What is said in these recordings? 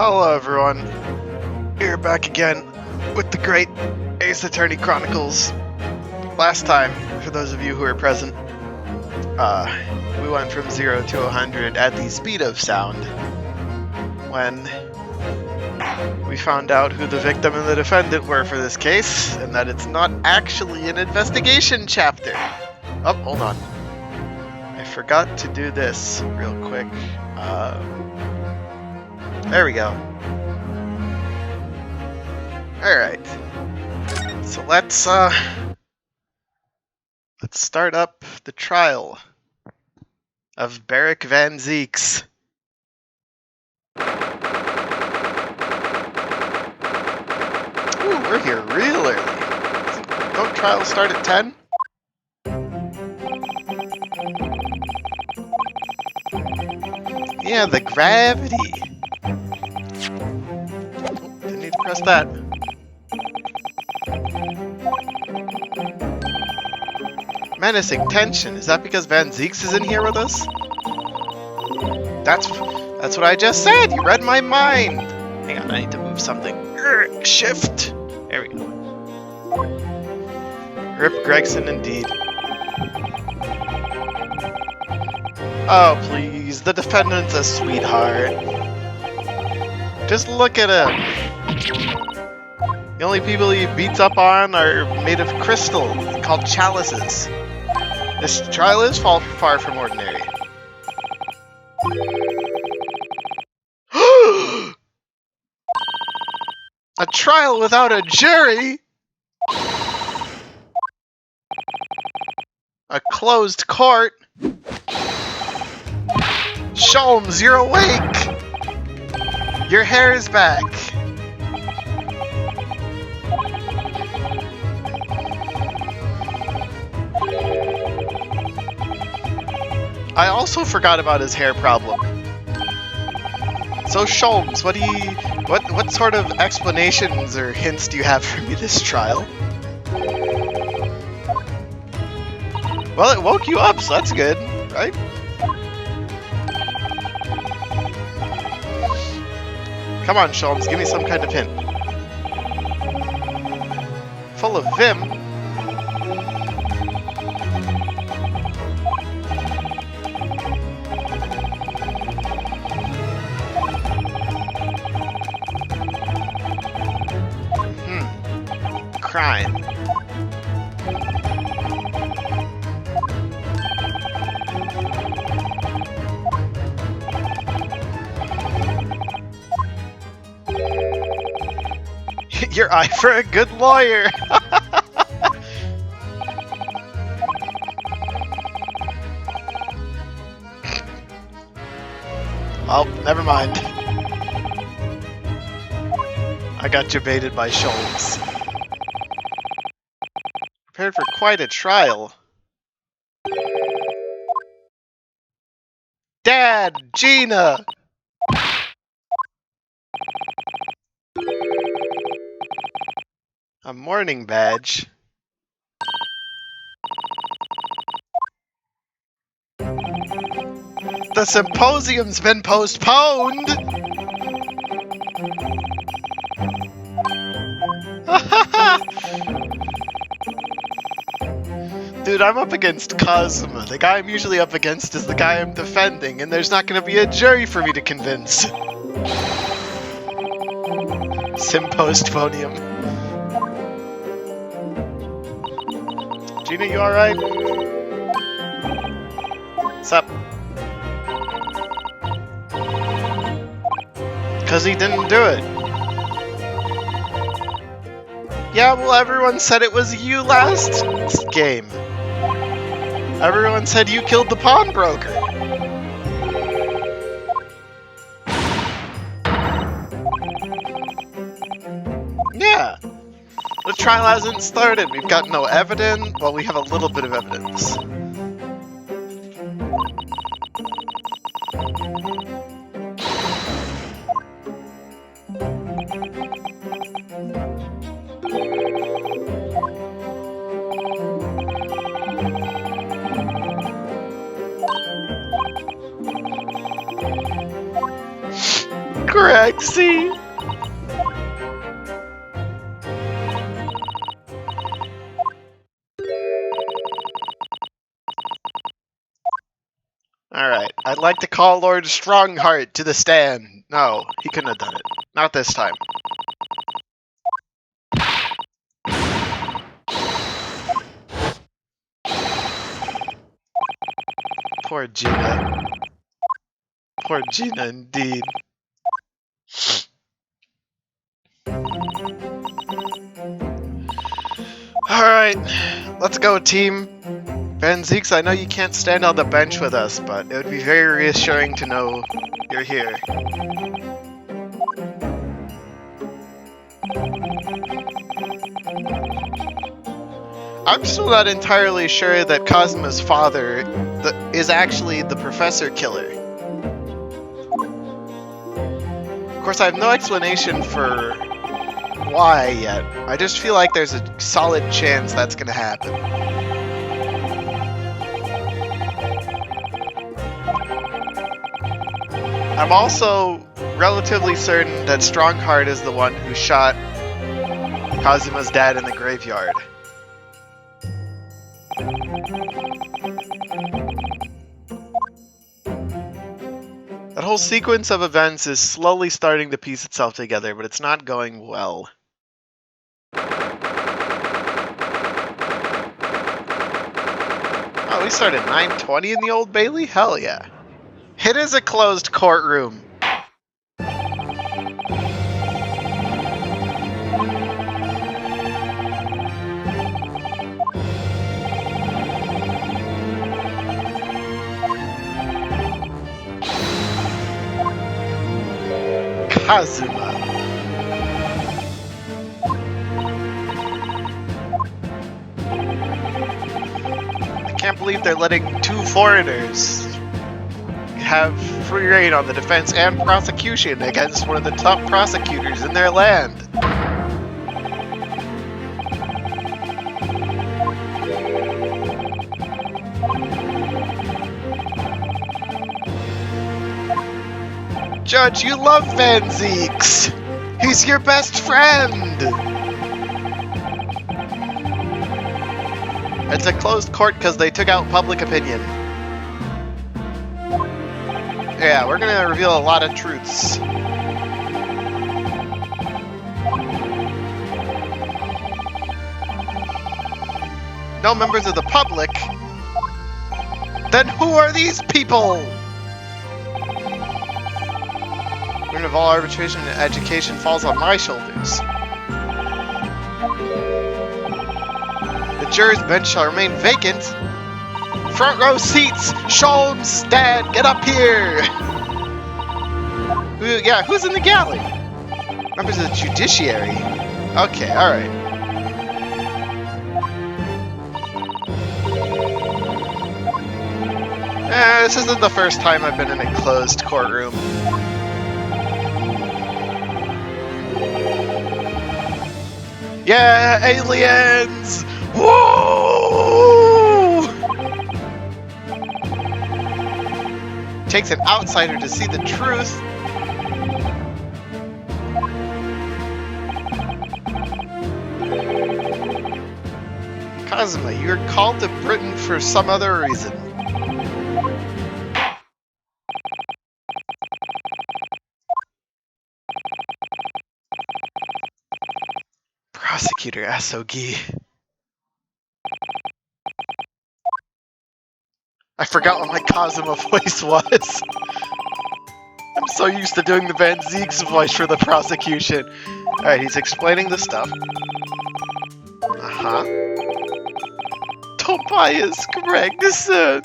Hello everyone, here back again with the great Ace Attorney Chronicles. Last time, for those of you who are present, we went from 0 to 100 at the speed of sound when we found out who the victim and the defendant were for this case, and that it's not actually an investigation chapter. Oh, hold on. I forgot to do this real quick. There we go. Alright. So let's start up the trial of Barrick Van Zeeks. Ooh, we're here real early. Don't trials start at 10? Yeah, the gravity. Didn't need to press that. Menacing tension. Is that because Van Zeeks is in here with us? That's what I just said. You read my mind. Hang on, I need to move something. Shift. There we go. Rip Gregson, indeed. Oh, please. The defendant's a sweetheart. Just look at him. The only people he beats up on are made of crystal, called chalices. This trial is far from ordinary. A trial without a jury? A closed court? Sholmes, you're awake! Your hair is back! I also forgot about his hair problem. So Sholmes, what sort of explanations or hints do you have for me this trial? Well, it woke you up, so that's good, right? Come on, Sholmes, give me some kind of hint. Full of vim? Crime. Your eye for a good lawyer! Oh, never mind. I got baited by Sholmes. Prepared for quite a trial. Dad! Gina! A mourning badge. The symposium's been postponed! Dude, I'm up against Cosma. The guy I'm usually up against is the guy I'm defending, and there's not gonna be a jury for me to convince. Sympost-ponium. Gina, you alright? What's up? Cause he didn't do it. Yeah, well, everyone said it was you last game. Everyone said you killed the pawnbroker. Yeah. The trial hasn't started. We've got no evidence. Well, we have a little bit of evidence. back to sea. Alright, I'd like to call Lord Strongheart to the stand. No, he couldn't have done it. Not this time. Poor Gina. Poor Gina, indeed. Alright, let's go, team. Ben Zeeks, I know you can't stand on the bench with us, but it would be very reassuring to know you're here. I'm still not entirely sure that Kazuma's father is actually the Professor Killer. Of course, I have no explanation for why yet. I just feel like there's a solid chance that's gonna happen. I'm also relatively certain that Strongheart is the one who shot Kazuma's dad in the graveyard. That whole sequence of events is slowly starting to piece itself together, but it's not going well. Oh, we started 9:20 in the Old Bailey? Hell yeah. It is a closed courtroom. Kazuma. I can't believe they're letting two foreigners have free reign on the defense and prosecution against one of the top prosecutors in their land. Judge, you love Van Zeeks! He's your best friend! It's a closed court because they took out public opinion. Yeah, we're gonna reveal a lot of truths. No members of the public? Then who are these people? Burden of all arbitration and education falls on my shoulders. The jury's bench shall remain vacant. Front row seats! Sholmes, Dad, get up here! Who's in the galley? Members of the judiciary. Okay, alright. This isn't the first time I've been in a closed courtroom. Yeah, aliens! Whoa! Takes an outsider to see the truth. Kazuma, you're called to Britain for some other reason. Prosecutor Asogi. I forgot what my Kazuma voice was. I'm so used to doing the Van Zeeks voice for the prosecution. Alright, he's explaining the stuff. Uh-huh. Tobias Gregson.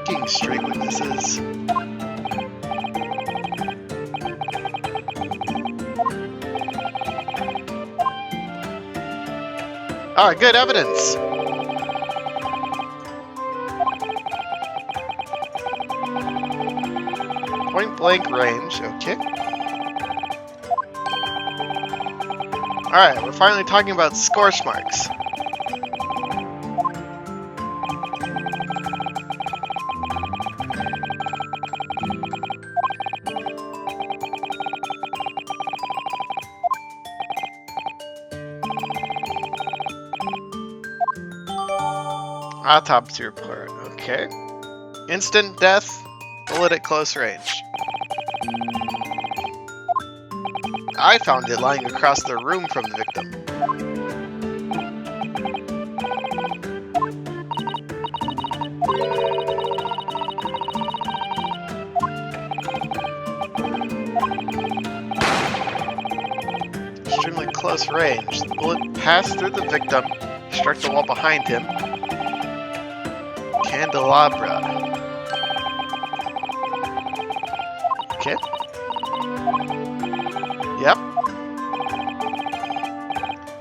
Getting straight witnesses. Ah, good evidence. Point blank range, okay. Alright, we're finally talking about scorch marks. Autopsy report, okay. Instant death, bullet at close range. I found it lying across the room from the victim. Extremely close range. The bullet passed through the victim, struck the wall behind him. Candelabra. Okay. Yep.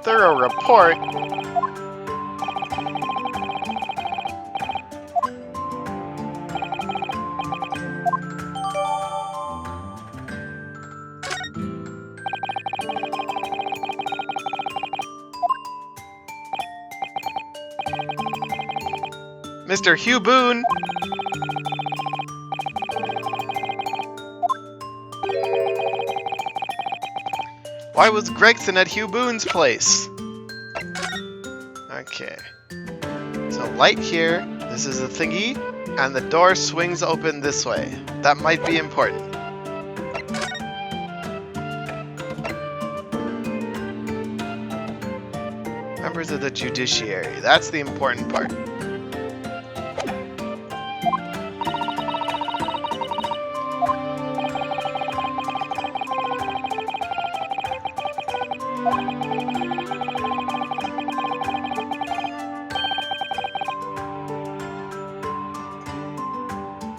Thorough report. Mr. Hugh Boone. Why was Gregson at Hugh Boone's place? Okay. So light here, this is the thingy, and the door swings open this way. That might be important. Members of the judiciary, that's the important part.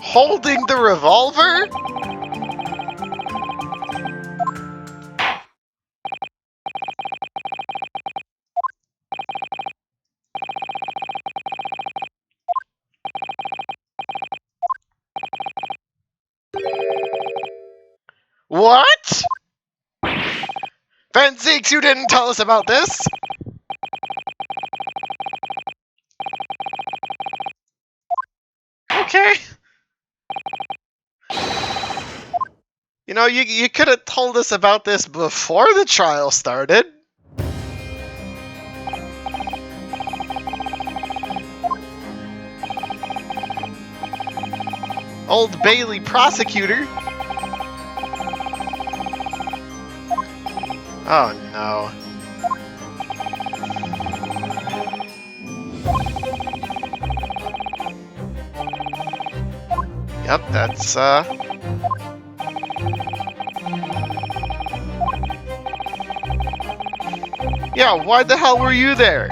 Holding the revolver? What? Van Zeeks, you didn't tell us about this! Okay. You know, you could have told us about this before the trial started. Old Bailey prosecutor. Oh no. Yep, that's yeah, why the hell were you there?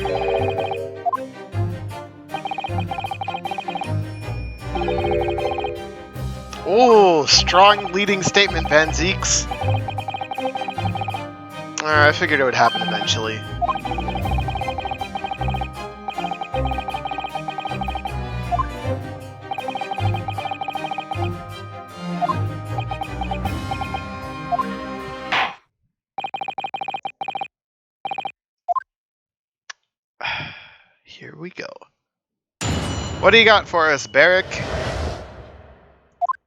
Oh, strong leading statement, Van Zeeks. I figured it would happen eventually. Here we go. What do you got for us, Barrick?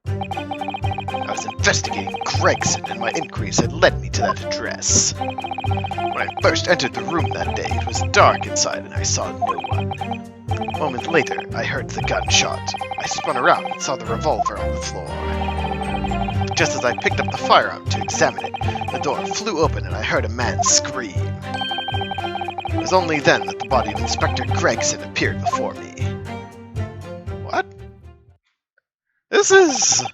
I was investigating Gregson, and my inquiries had led me to that address. When I first entered the room that day, it was dark inside and I saw no one. A moment later, I heard the gunshot. I spun around and saw the revolver on the floor. Just as I picked up the firearm to examine it, the door flew open and I heard a man scream. It was only then that the body of Inspector Gregson appeared before me. What? This is...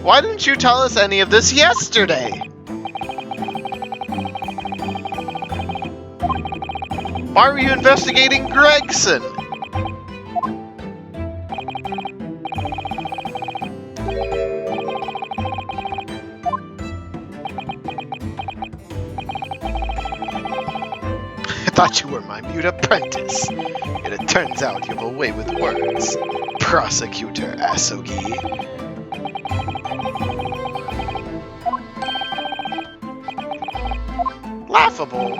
Why didn't you tell us any of this yesterday? Why were you investigating Gregson? I thought you were my mute apprentice. Yet it turns out you have a way with words. Prosecutor Asogi. Laughable.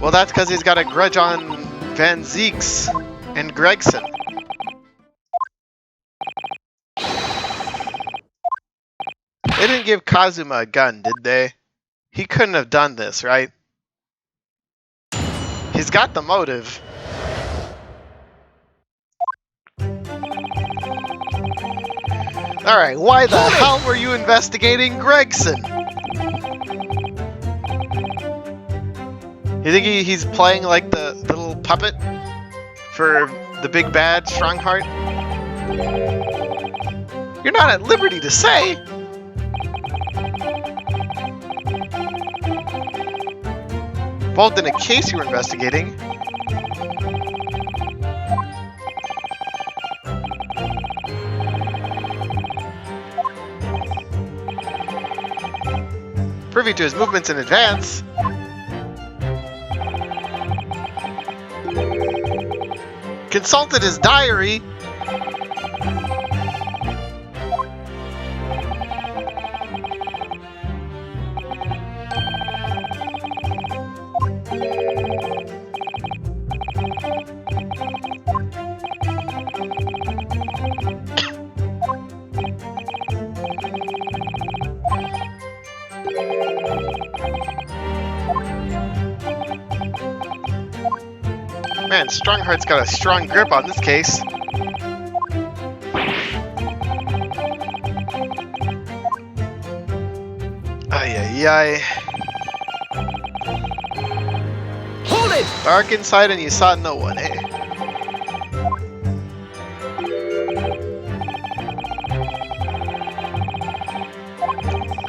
Well, that's because he's got a grudge on Van Zeeks and Gregson. They didn't give Kazuma a gun, did they? He couldn't have done this, right? He's got the motive. Alright, why the hell were you investigating Gregson? You think he's playing like the little puppet for the big bad Strongheart? You're not at liberty to say. Involved in a case you were investigating. Privy to his movements in advance. Consulted his diary. Man, Strongheart's got a strong grip on this case. Ay. Hold it! Dark inside and you saw no one, eh?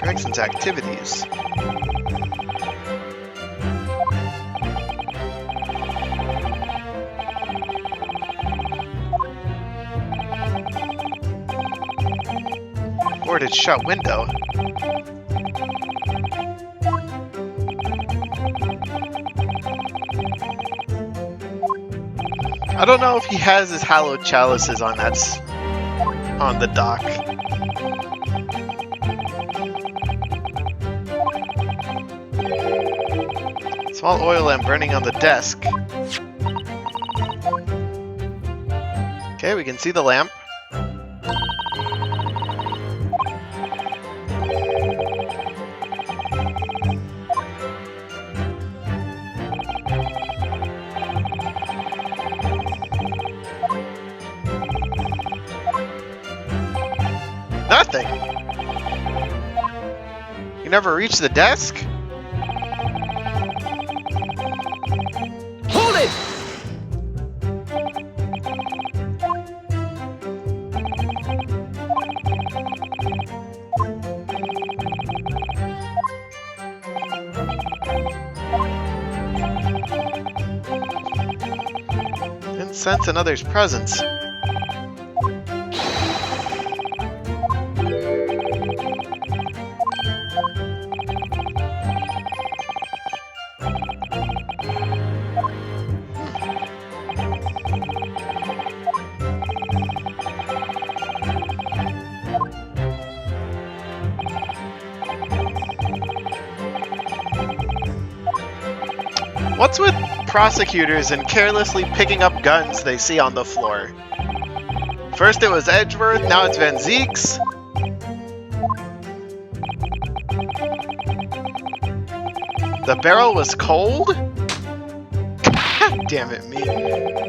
Gregson's activities. Boarded shut window. I don't know if he has his hallowed chalices on on the dock. Small oil lamp burning on the desk. Okay, we can see the lamp. Nothing. You never reached the desk? Hold it! Didn't sense another's presence. What's with prosecutors and carelessly picking up guns they see on the floor? First it was Edgeworth, now it's Van Zeeks. The barrel was cold? God damn it, me.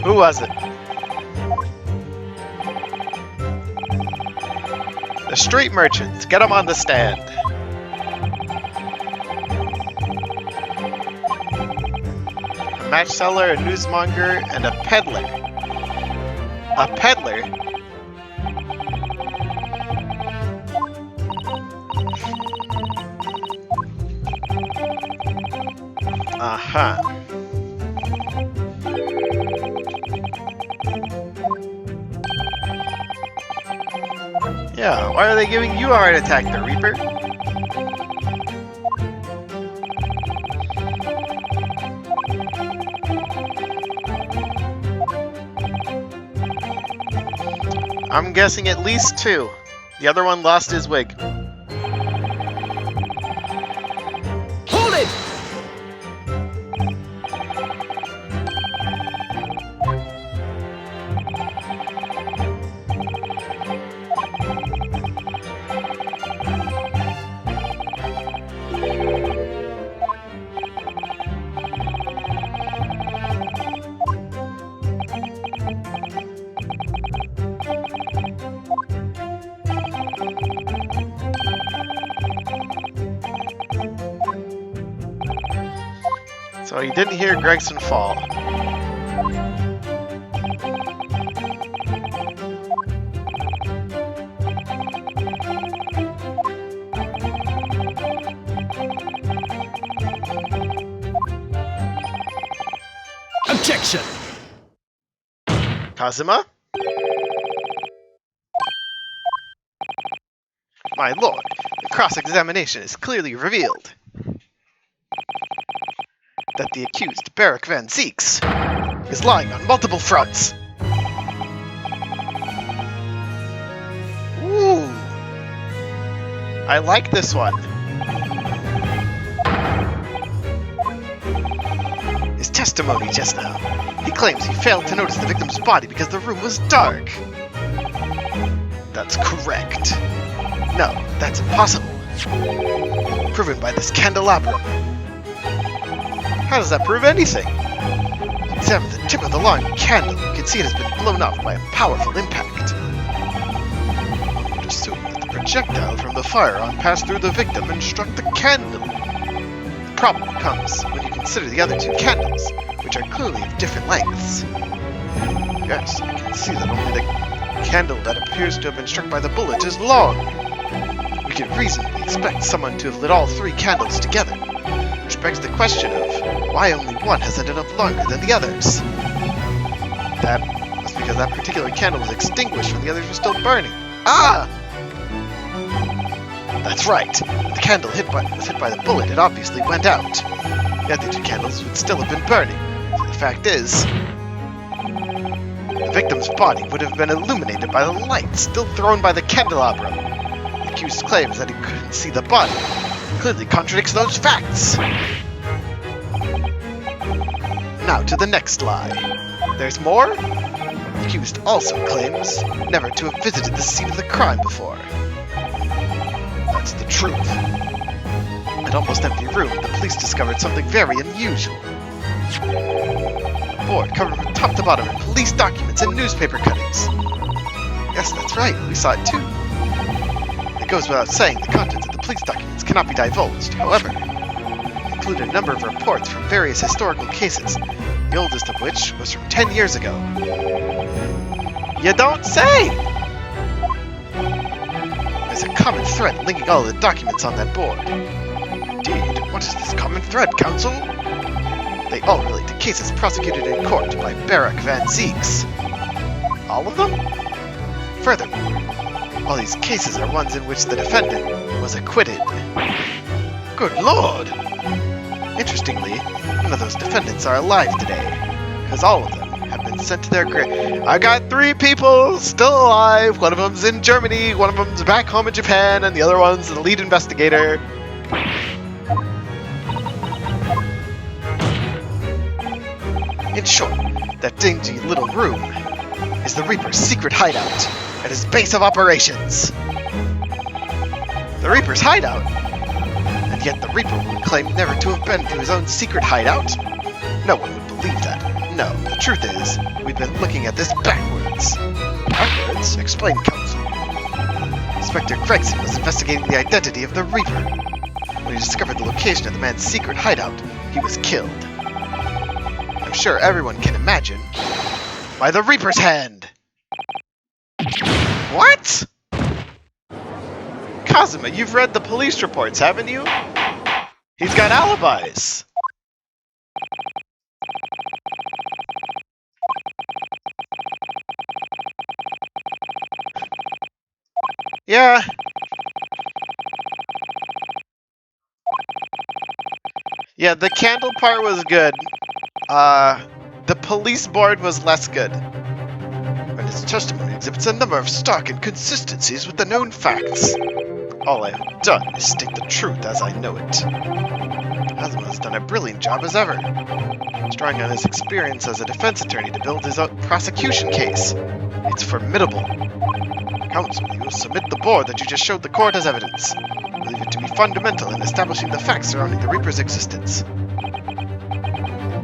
Who was it? The street merchants. Get them on the stand. A match seller, a newsmonger, and a peddler. A peddler? Uh-huh. Yeah, why are they giving you a heart attack, the Reaper? I'm guessing at least 2. The other one lost his wig. Hold it! So he didn't hear Gregson fall. Objection! Kazuma? My lord, the cross-examination is clearly revealed that the accused, Barak Van Zeeks, is lying on multiple fronts. Ooh. I like this one. His testimony just now. He claims he failed to notice the victim's body because the room was dark. That's correct. No, that's impossible. Proven by this candelabrum. How does that prove anything? Examine the tip of the long candle. You can see it has been blown off by a powerful impact. I would assume that the projectile from the firearm passed through the victim and struck the candle. The problem comes when you consider the other 2 candles, which are clearly of different lengths. Yes, I can see that only the candle that appears to have been struck by the bullet is long. We can reasonably expect someone to have lit all 3 candles together, which begs the question of why only one has ended up longer than the others. That was because that particular candle was extinguished when the others were still burning. Ah! That's right. When the candle was hit by the bullet, it obviously went out. The other 2 candles would still have been burning. So the fact is, the victim's body would have been illuminated by the light still thrown by the candelabrum. The accused claims that he couldn't see the body. Clearly contradicts those facts. Now to the next lie. There's more? The accused also claims never to have visited the scene of the crime before. That's the truth. An almost empty room, the police discovered something very unusual. A board covered from top to bottom in police documents and newspaper cuttings. Yes, that's right, we saw it too. It goes without saying the contents of the police documents cannot be divulged. However, they include a number of reports from various historical cases, the oldest of which was from 10 years ago. You don't say! There's a common thread linking all of the documents on that board. Indeed, what is this common thread, Counsel? They all relate to cases prosecuted in court by Barak Van Zeeks. All of them? Furthermore, all these cases are ones in which the defendant was acquitted. Good lord! Interestingly, none of those defendants are alive today, because all of them have been sent to their grave. I got 3 people still alive. One of them's in Germany, one of them's back home in Japan, and the other one's the lead investigator. In short, that dingy little room is the Reaper's secret hideout at his base of operations. The Reaper's hideout? And yet the Reaper would claim never to have been to his own secret hideout? No one would believe that. No, the truth is, we've been looking at this backwards. Backwards? Explain, Counsel. Inspector Gregson was investigating the identity of the Reaper. When he discovered the location of the man's secret hideout, he was killed. I'm sure everyone can imagine. By the Reaper's hand! What? Kazuma, you've read the police reports, haven't you? He's got alibis. Yeah. Yeah, the candle part was good. The police board was less good. And his testimony exhibits a number of stark inconsistencies with the known facts. All I have done is state the truth as I know it. Asma has done a brilliant job as ever, drawing on his experience as a defense attorney to build his own prosecution case. It's formidable. Counsel, you will submit the board that you just showed the court as evidence. I believe it to be fundamental in establishing the facts surrounding the Reaper's existence.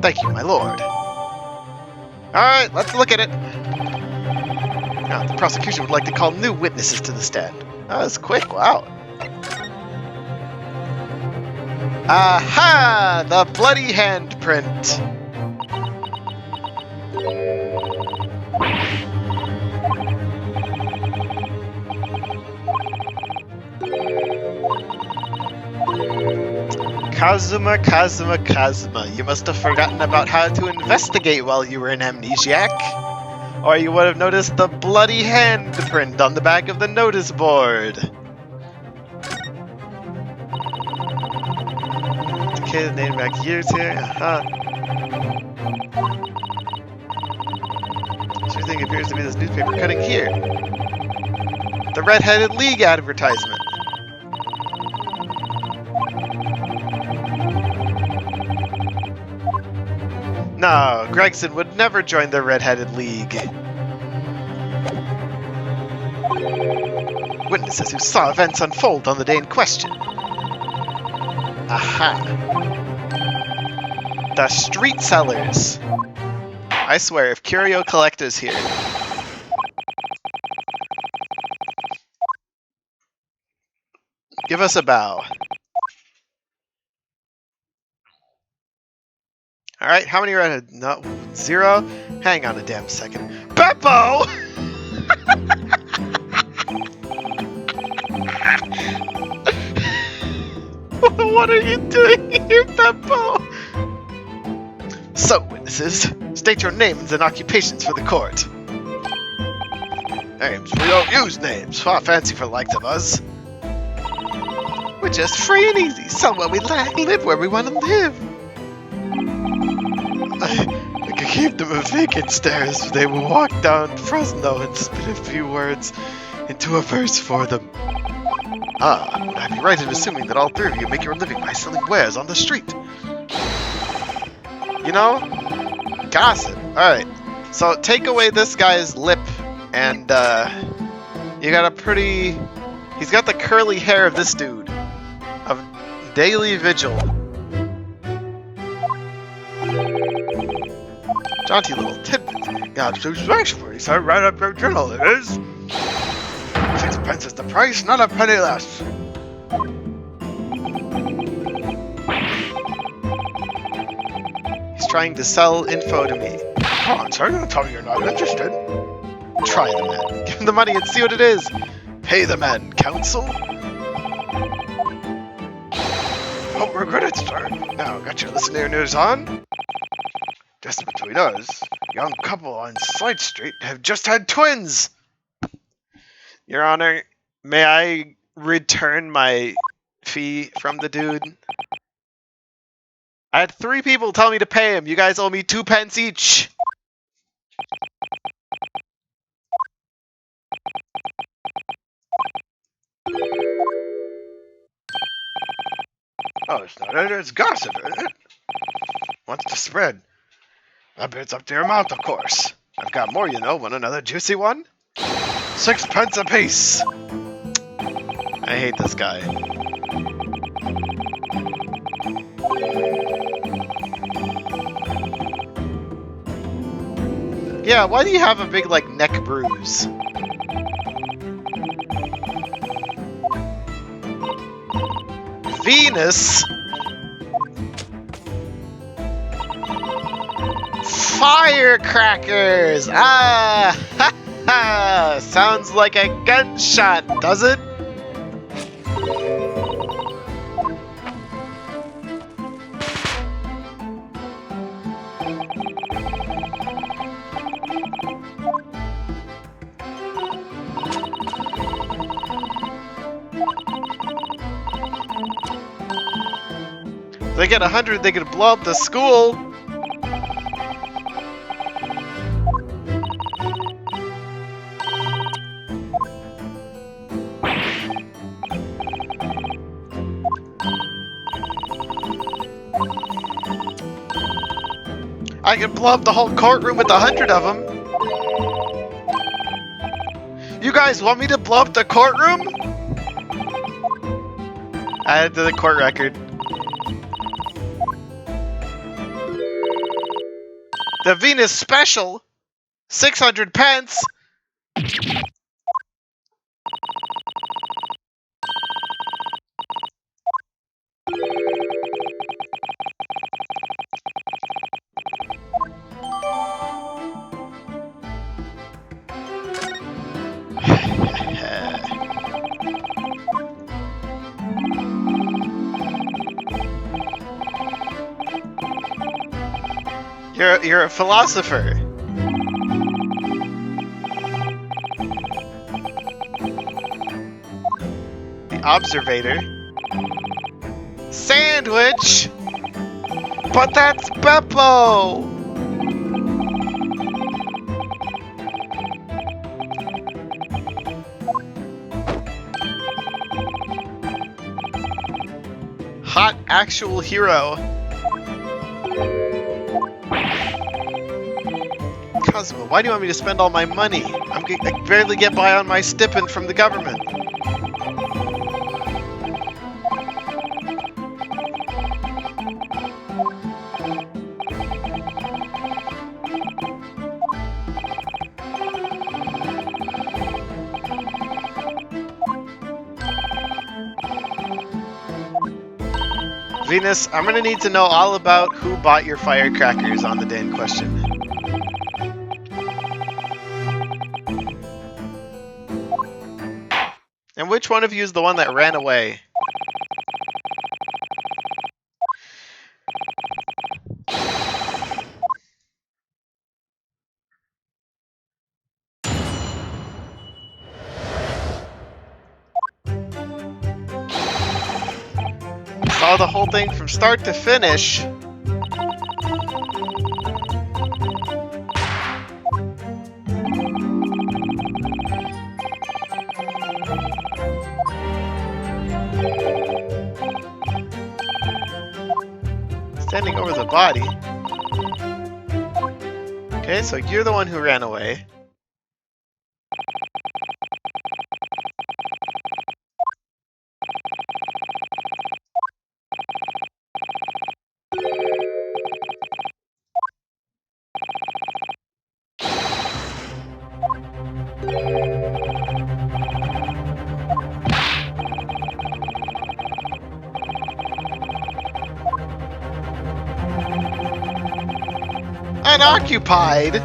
Thank you, my lord. Alright, let's look at it. Now, the prosecution would like to call new witnesses to the stand. That was quick, wow. Aha! The bloody handprint! Kazuma, you must have forgotten about how to investigate while you were an amnesiac. Or you would have noticed the bloody handprint on the back of the notice board. Okay, the name back years here, Everything appears to be this newspaper cutting here. The Red-Headed League advertisement. No, Gregson would never join the Red-Headed League. Witnesses who saw events unfold on the day in question. Aha. The street sellers. I swear, if Curio Collector's here... Give us a bow. Alright, how many red? No, 0? Hang on a damn second. Beppo! What are you doing here, Beppo? So, witnesses, state your names and occupations for the court. Names? We don't use names. Far fancy for the likes of us. We're just free and easy. Somewhere we live where we want to live. I could give them a vacant stare as they will walk down Fresno and spit a few words into a verse for them. Ah, would I be right in assuming that all three of you make your living by selling wares on the street? You know? Gossip. Alright. So take away this guy's lip and you got a pretty... He's got the curly hair of this dude. Of Daily Vigil. Jaunty little tidbit. Got satisfaction for you, sir. Right up your journal, it is. 6 pence is the price, not a penny less. He's trying to sell info to me. Come on, sir. Don't tell me you're not interested. Try the man. Give him the money and see what it is. Pay the man, counsel. Don't regret it, sir. Now, got your listener news on? Just between us, young couple on Side Street have just had twins. Your Honor, may I return my fee from the dude? I had 3 people tell me to pay him. You guys owe me 2 pence each. Oh, it's not it. It's gossip, isn't it? Wants to spread. I bet it's up to your mouth, of course. I've got more, you know. Want another juicy one? 6 pence apiece. I hate this guy. Yeah, why do you have a big, like, neck bruise? Venus? Firecrackers! Ah! Ha ha! Sounds like a gunshot, does it? They get 100, they could blow up the school. I can blow up the whole courtroom with 100 of them. You guys want me to blow up the courtroom? Add it to the court record. The Venus Special, 600 pence. You're a philosopher. The observator. Sandwich. But that's Beppo. Hot actual hero. Cosmo, why do you want me to spend all my money? I barely get by on my stipend from the government. Venus, I'm gonna need to know all about who bought your firecrackers on the day in question. And which one of you is the one that ran away? Saw the whole thing from start to finish. Standing over the body. Okay, so you're the one who ran away. Unoccupied?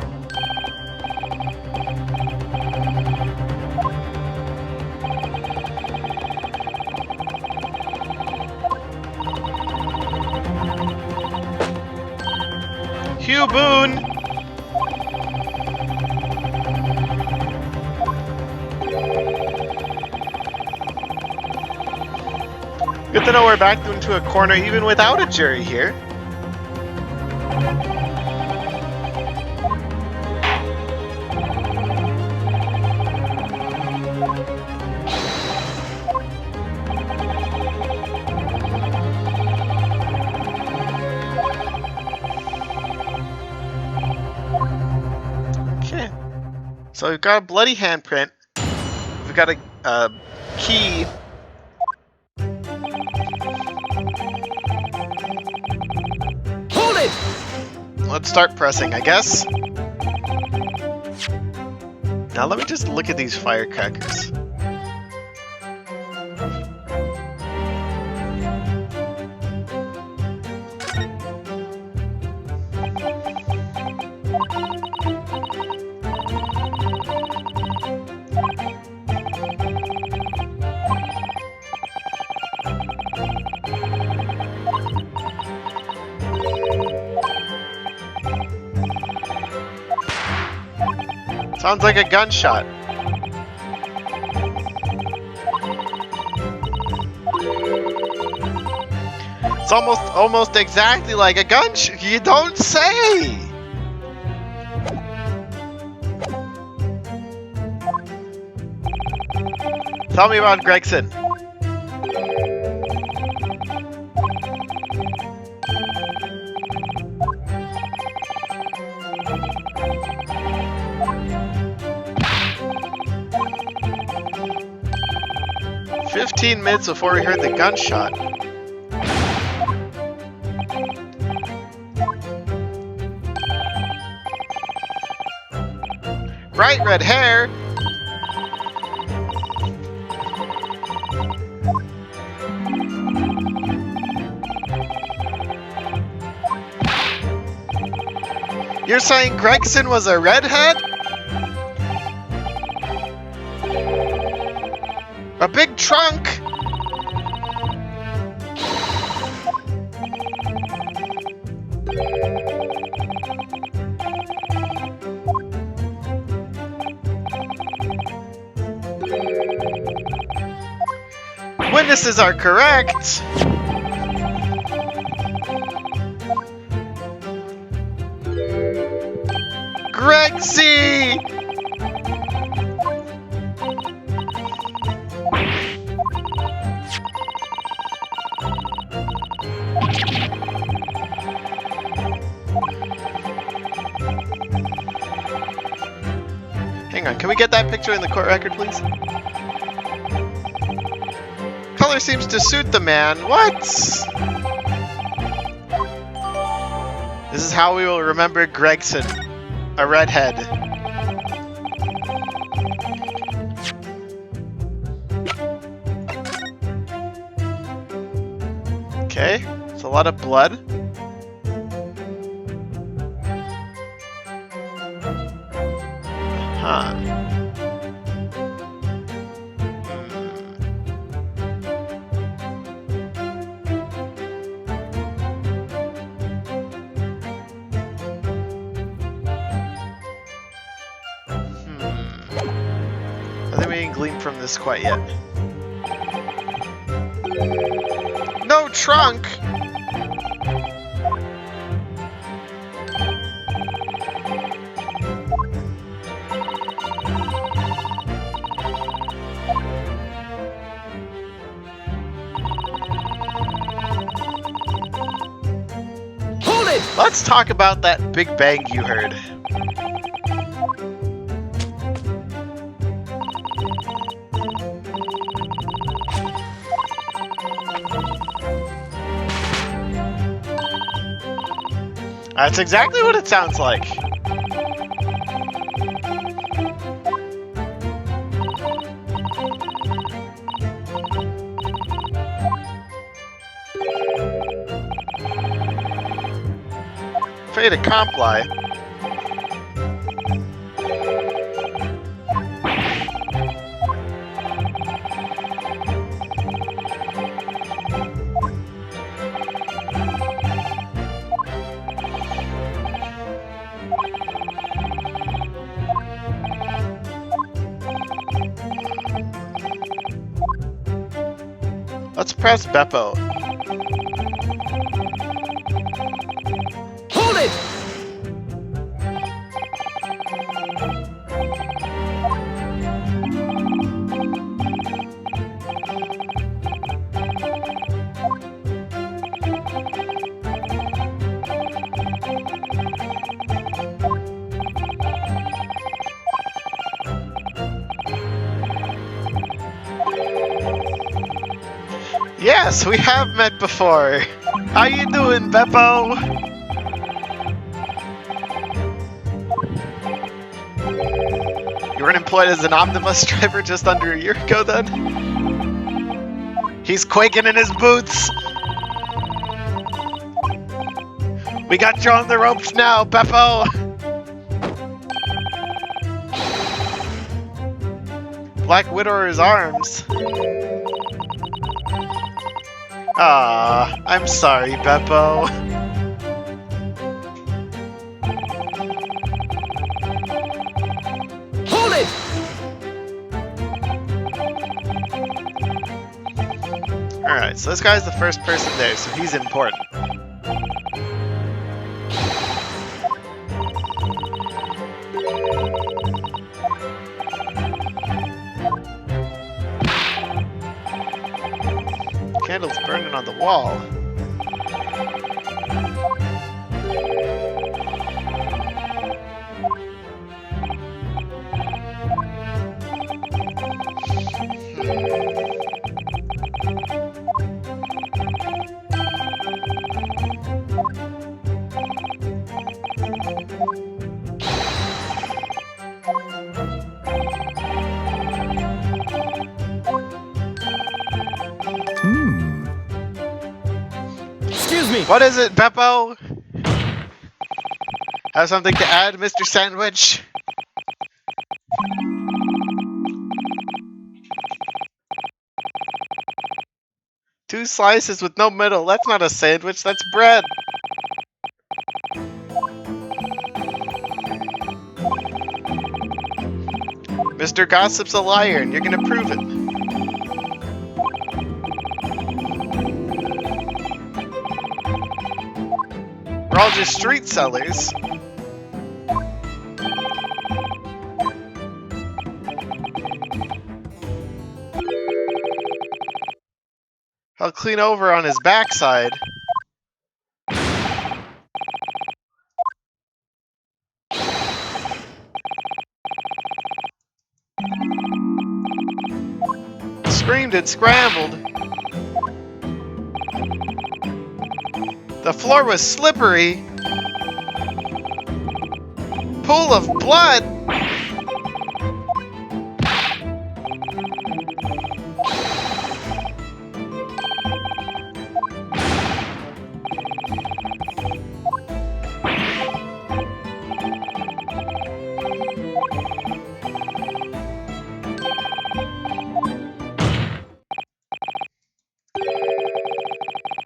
Hugh Boone! Good to know we're back into a corner even without a jury here. Okay. So we've got a bloody handprint. We've got a key. Hold it! Let's start pressing, I guess. Now let me just look at these firecrackers. Sounds like a gunshot. It's almost exactly like a gunshot. You don't say! Tell me about Gregson. "15 minutes before we heard the gunshot." Bright red hair. You're saying Gregson was a redhead? A big trunk? Witnesses are correct. Gregsy! Hang on, can we get that picture in the court record, please? Color seems to suit the man. What? This is how we will remember Gregson, a redhead. Okay, it's a lot of blood. Huh. I think we didn't glean from this quite yet. No trunk! Hold it! Let's talk about that big bang you heard. That's exactly what it sounds like. Fait accompli. Let's press Beppo. Hold it! Yes, we have met before. How you doing, Beppo? You weren't employed as an omnibus driver just under a year ago, then? He's quaking in his boots. We got you on the ropes now, Beppo. Black Widower's arms. Ah, I'm sorry, Beppo. Hold it! Alright. Alright, so this guy's the first person there, so he's important. Candle's burning on the wall. Excuse me. What is it, Beppo? Have something to add, Mr. Sandwich? Two slices with no middle. That's not a sandwich, that's bread. Mr. Gossip's a liar, and you're gonna prove it. We're all just street sellers. I'll clean over on his backside. Screamed and scrambled. The floor was slippery. Pool of blood.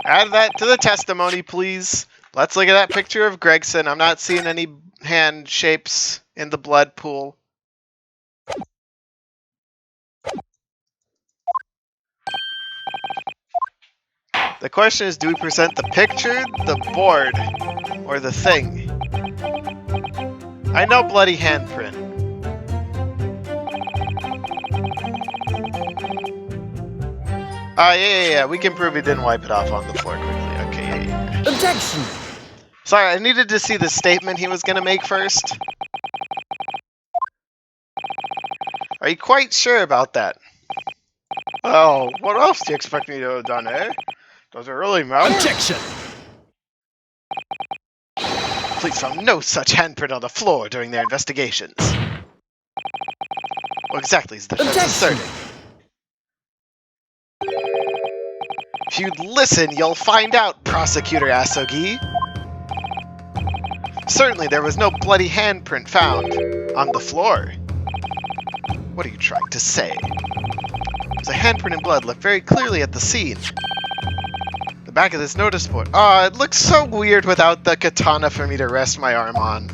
Add that to the testimony, please. Let's look at that picture of Gregson. I'm not seeing any hand shapes in the blood pool. The question is, do we present the picture, the board, or the thing? I know bloody handprint. Yeah. We can prove he didn't wipe it off on the floor quickly. Okay, yeah. Objection! Sorry, I needed to see the statement he was going to make first. Are you quite sure about that? Oh, what else do you expect me to have done, eh? Does it really matter? Objection! Police found no such handprint on the floor during their investigations. What exactly is the defense Objection! asserting? If you'd listen, you'll find out, Prosecutor Asogi. Certainly there was no bloody handprint found on the floor. What are you trying to say? There's a handprint in blood left very clearly at the scene. The back of this notice board. Oh, it looks so weird without the katana for me to rest my arm on.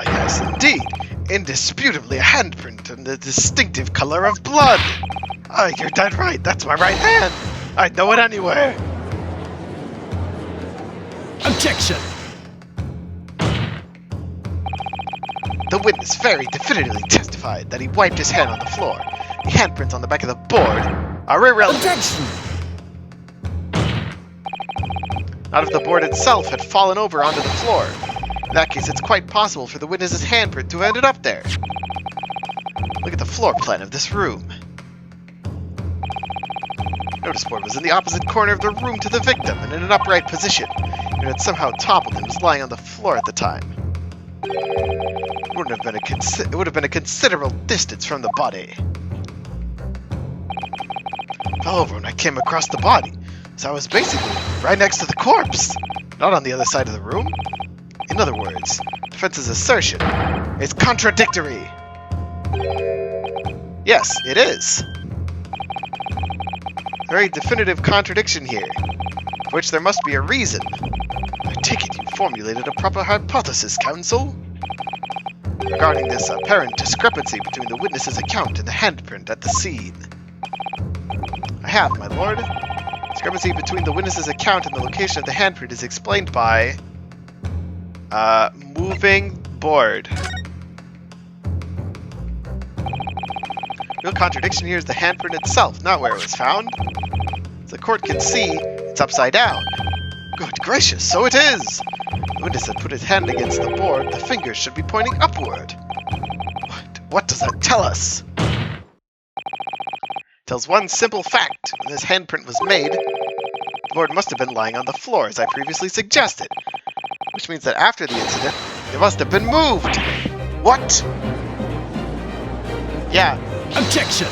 Yes, indeed. Indisputably a handprint and the distinctive color of blood. You're dead right. That's my right hand. I'd know it anywhere. Objection! The witness very definitively testified that he wiped his hand on the floor. The handprints on the back of the board are irrelevant. Objection! Not if the board itself had fallen over onto the floor. In that case, it's quite possible for the witness's handprint to have ended up there. Look at the floor plan of this room. Notice board was in the opposite corner of the room to the victim and in an upright position. It had somehow toppled and was lying on the floor at the time. It would have been a considerable distance from the body. I fell over when I came across the body, so I was basically right next to the corpse, not on the other side of the room. In other words, defense's assertion is contradictory. Yes, it is. Very definitive contradiction here, for which there must be a reason. I take it you formulated a proper hypothesis, counsel? regarding this apparent discrepancy between the witness's account and the handprint at the scene. I have, my lord. Discrepancy between the witness's account and the location of the handprint is explained by... moving board. Real contradiction here is the handprint itself, not where it was found. As the court can see, it's upside down. Good gracious, so it is! The witness had put his hand against the board, the fingers should be pointing upward. What does that tell us? It tells one simple fact. When this handprint was made, the board must have been lying on the floor, as I previously suggested. Which means that after the incident, it must have been moved. What? Yeah. Objection!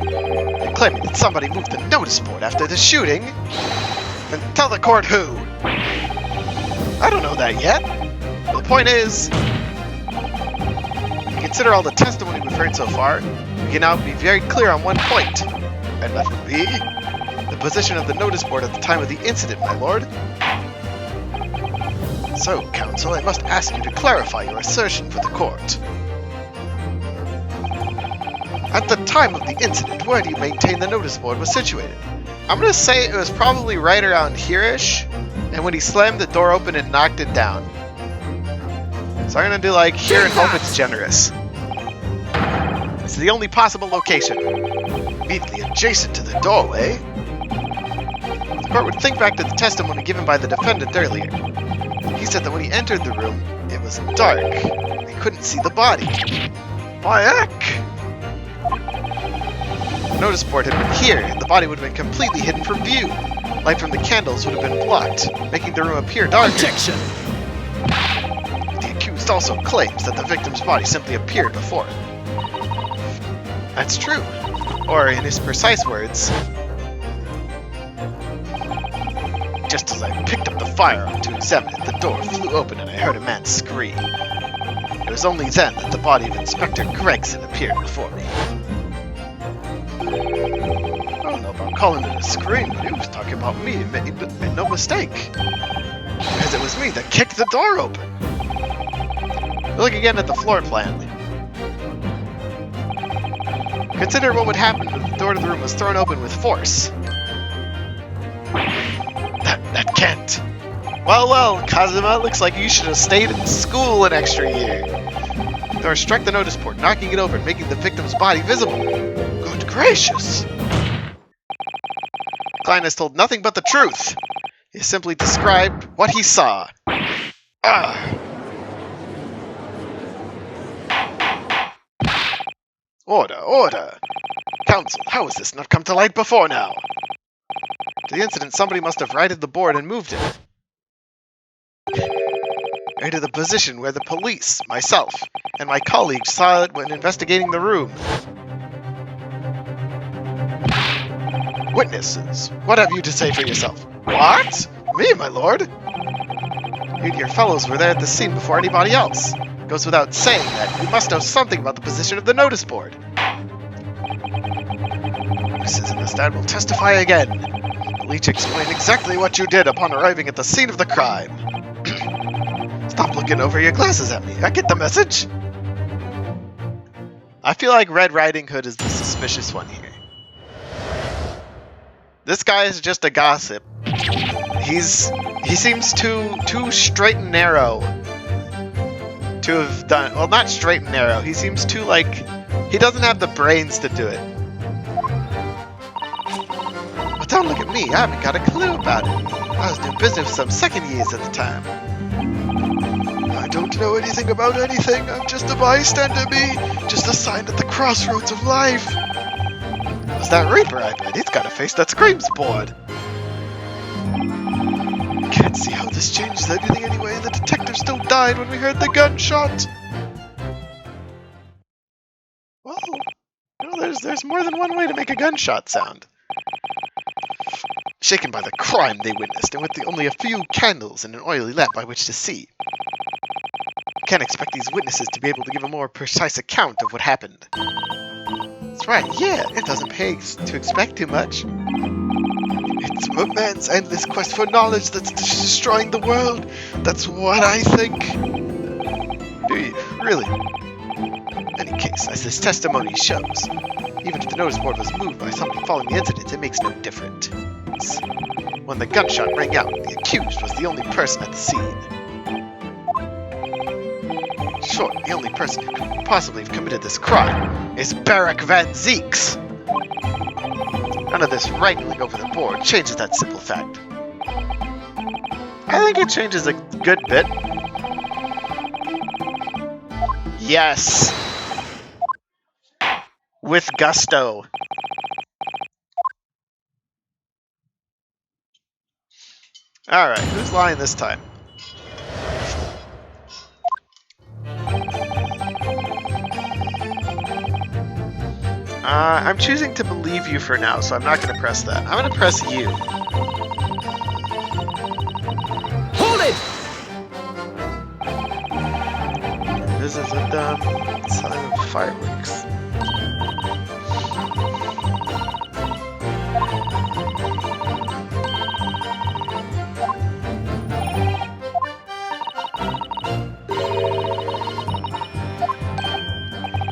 They're claiming that somebody moved the notice board after the shooting. Then tell the court who. I don't know that yet. The point is, consider all the testimony we've heard so far. We can now be very clear on one point. And that would be the position of the notice board at the time of the incident, my lord. So, counsel, I must ask you to clarify your assertion for the court. At the time of the incident, where do you maintain the notice board was situated? I'm going to say it was probably right around here-ish, and when he slammed the door open and knocked it down. So I'm going to do like here and hope it's generous. It's the only possible location. Immediately adjacent to the doorway. The court would think back to the testimony given by the defendant earlier. He said that when he entered the room, it was dark. He couldn't see the body. My heck! The notice board had been here, and the body would have been completely hidden from view. Light from the candles would have been blocked, making the room appear darker. Objection! The accused also claims that the victim's body simply appeared before him. That's true. Or, in his precise words, just as I picked up the firearm to examine it, the door flew open and I heard a man scream. It was only then that the body of Inspector Gregson appeared before me. I don't know about calling it a scream, but he was talking about me and made no mistake. Because it was me that kicked the door open. Look again at the floor plan. Consider what would happen if the door to the room was thrown open with force. That can't. Well, Kazuma, looks like you should have stayed in school an extra year. The door struck the notice board, knocking it over and making the victim's body visible. Good gracious! Klein has told nothing but the truth. He simply described what he saw. Order! Counsel, how has this not come to light before now? To the incident, somebody must have righted the board and moved it. Right to the position where the police, myself, and my colleagues saw it when investigating the room. Witnesses, what have you to say for yourself? What? Me, my lord? You and your fellows were there at the scene before anybody else. It goes without saying that you must know something about the position of the notice board. Witnesses in the stand will testify again. Will each explain exactly what you did upon arriving at the scene of the crime. Stop looking over your glasses at me. I get the message. I feel like Red Riding Hood is the suspicious one here. This guy is just a gossip. He seems too straight and narrow to have done. Well, not straight and narrow. He seems too he doesn't have the brains to do it. But don't look at me. I haven't got a clue about it. I was doing business with some second years at the time. I don't know anything about anything. I'm just a bystander, me. Just a sign at the crossroads of life. Was that Reaper I bet? He's got a face that screams bored. Can't see how this changes anything anyway. The detective still died when we heard the gunshot. Well, there's more than one way to make a gunshot sound. Shaken by the crime they witnessed, and with only a few candles and an oily lamp by which to see. Can't expect these witnesses to be able to give a more precise account of what happened. That's right, yeah, it doesn't pay to expect too much. It's a man's endless quest for knowledge that's destroying the world. That's what I think. Do you? Really? In any case, as this testimony shows, even if the notice board was moved by somebody following the incident, it makes no difference. When the gunshot rang out, the accused was the only person at the scene. Sure, the only person who could possibly have committed this crime is Barrack Van Zeeks. None of this wrangling over the board changes that simple fact. I think it changes a good bit. Yes! With gusto. Alright, who's lying this time? I'm choosing to believe you for now, so I'm not going to press that. I'm going to press you. Hold it! This is a dumb sign of fireworks.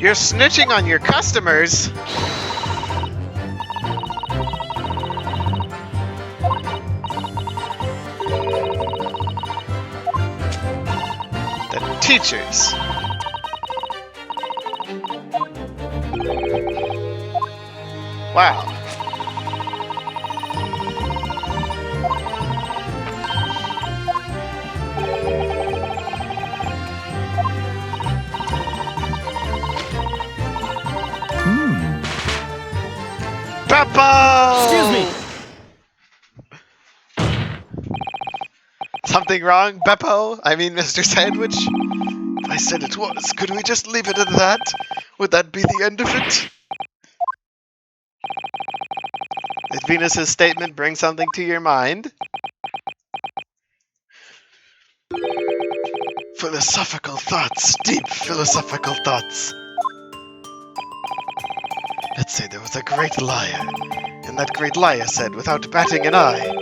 You're snitching on your customers! The teachers! Wow. Beppo! Excuse me! Something wrong, Beppo? I mean, Mr. Sandwich? If I said it was, could we just leave it at that? Would that be the end of it? Did Venus's statement bring something to your mind? Philosophical thoughts, deep philosophical thoughts. Let's say there was a great liar, and that great liar said, without batting an eye,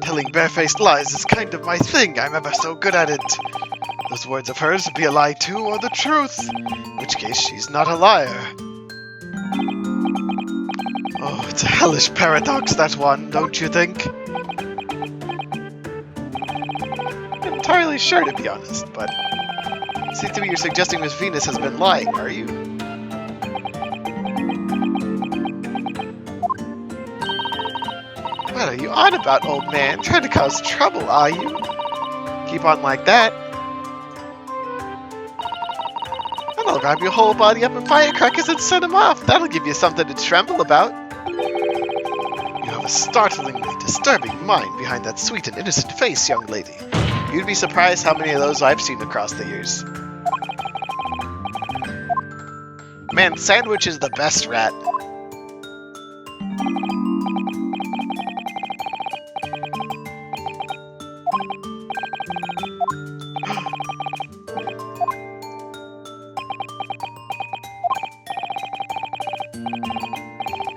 telling barefaced lies is kind of my thing, I'm ever so good at it. Those words of hers would be a lie too, or the truth, in which case she's not a liar. Oh, it's a hellish paradox, that one, don't you think? I'm entirely sure, to be honest, but it seems to me you're suggesting Miss Venus has been lying, are you? What are you on about, old man? Trying to cause trouble, are you? Keep on like that, and I'll grab your whole body up in firecrackers and set him off. That'll give you something to tremble about. You have a startlingly disturbing mind behind that sweet and innocent face, young lady. You'd be surprised how many of those I've seen across the years. Man, Sandwich is the best rat.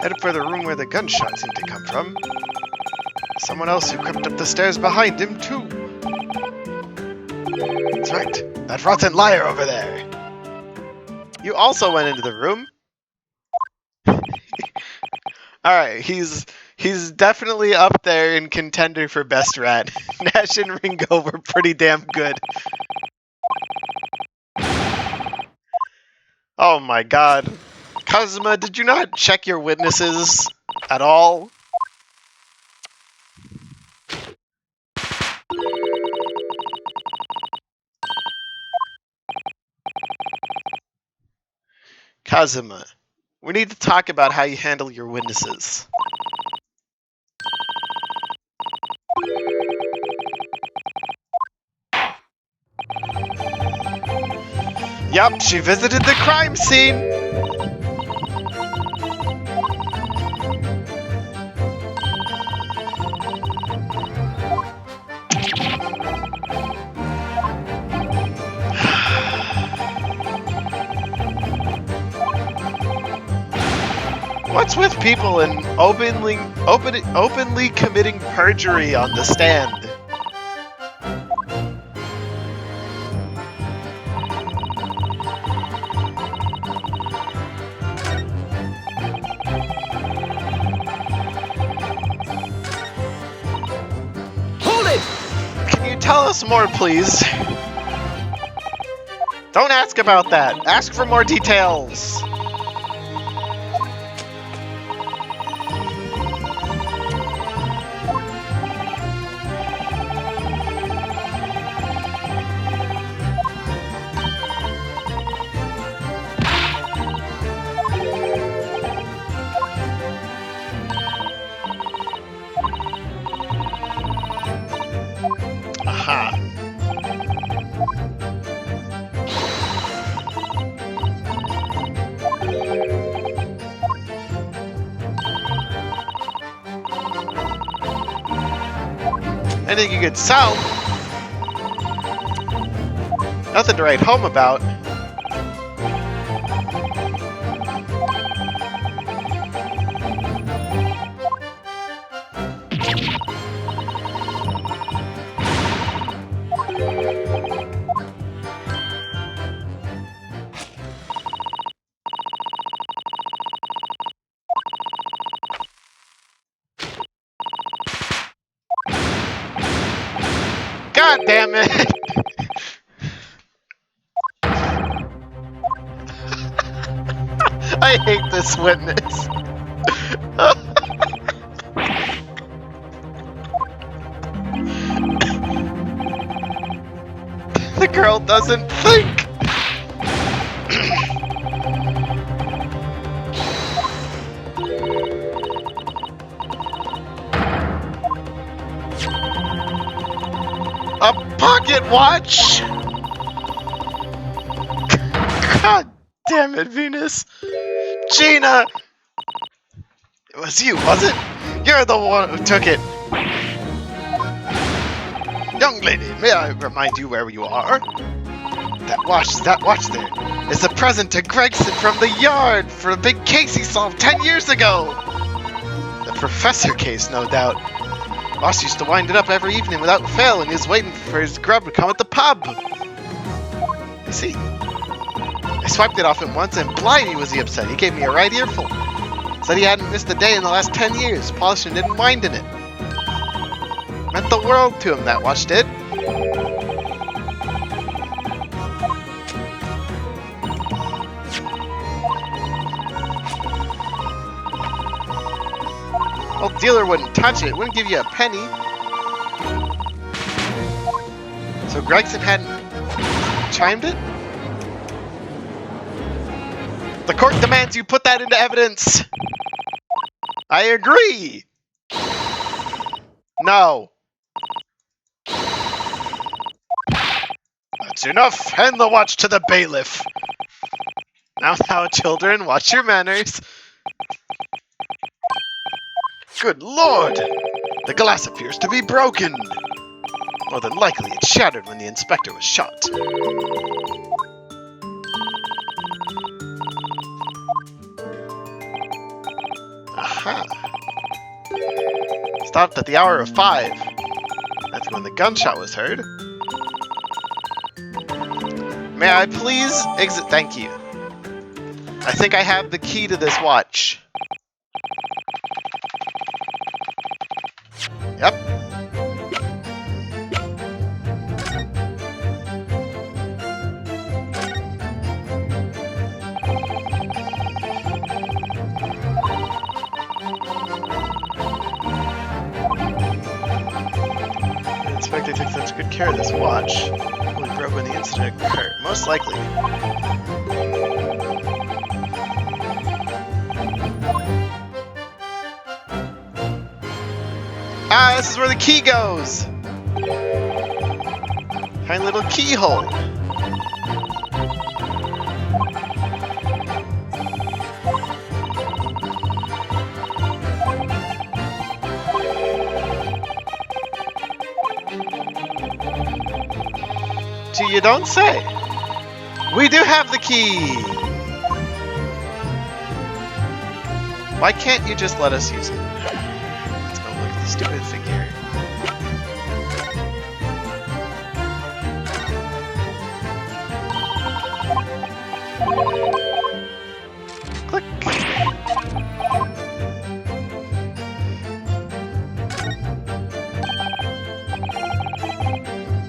Headed for the room where the gunshot seemed to come from. Someone else who crept up the stairs behind him, too. That's right, that rotten liar over there. You also went into the room. Alright, he's definitely up there in contender for best rat. Nash and Ringo were pretty damn good. Oh my god. Kazuma, did you not check your witnesses at all? Kazuma, we need to talk about how you handle your witnesses. Yup, she visited the crime scene! What's with people and openly committing perjury on the stand. Hold it! Can you tell us more, please? Don't ask about that. Ask for more details. Aha. Anything you could sell? Nothing to write home about. God damn it! I hate this witness. The girl doesn't think. A pocket watch? God damn it, Venus. Gina! It was you, was it? You're the one who took it. Young lady, may I remind you where you are? That watch there, is a present to Gregson from the yard for a big case he solved 10 years ago. The professor case, no doubt. Boss used to wind it up every evening without fail, and he was waiting for his grub to come at the pub. I see. I swiped it off him once, and blimey was he upset. He gave me a right earful. Said he hadn't missed a day in the last 10 years, polishing it and winding it. Meant the world to him, that watch did. Old dealer wouldn't touch it, wouldn't give you a penny. So Gregson hadn't chimed it? The court demands you put that into evidence. I agree. No. That's enough. Hand the watch to the bailiff. Now, children, watch your manners. Good lord! The glass appears to be broken. More than likely, it shattered when the inspector was shot. Aha. Stopped at the hour of 5. That's when the gunshot was heard. May I please exit? Thank you. I think I have the key to this watch. Yep. The inspector took such good care of this watch. Only broke when the incident occurred. Most likely. Ah, this is where the key goes! Tiny little keyhole. Gee, you don't say. We do have the key! Why can't you just let us use it? Let's go look at the stupid figure. Click.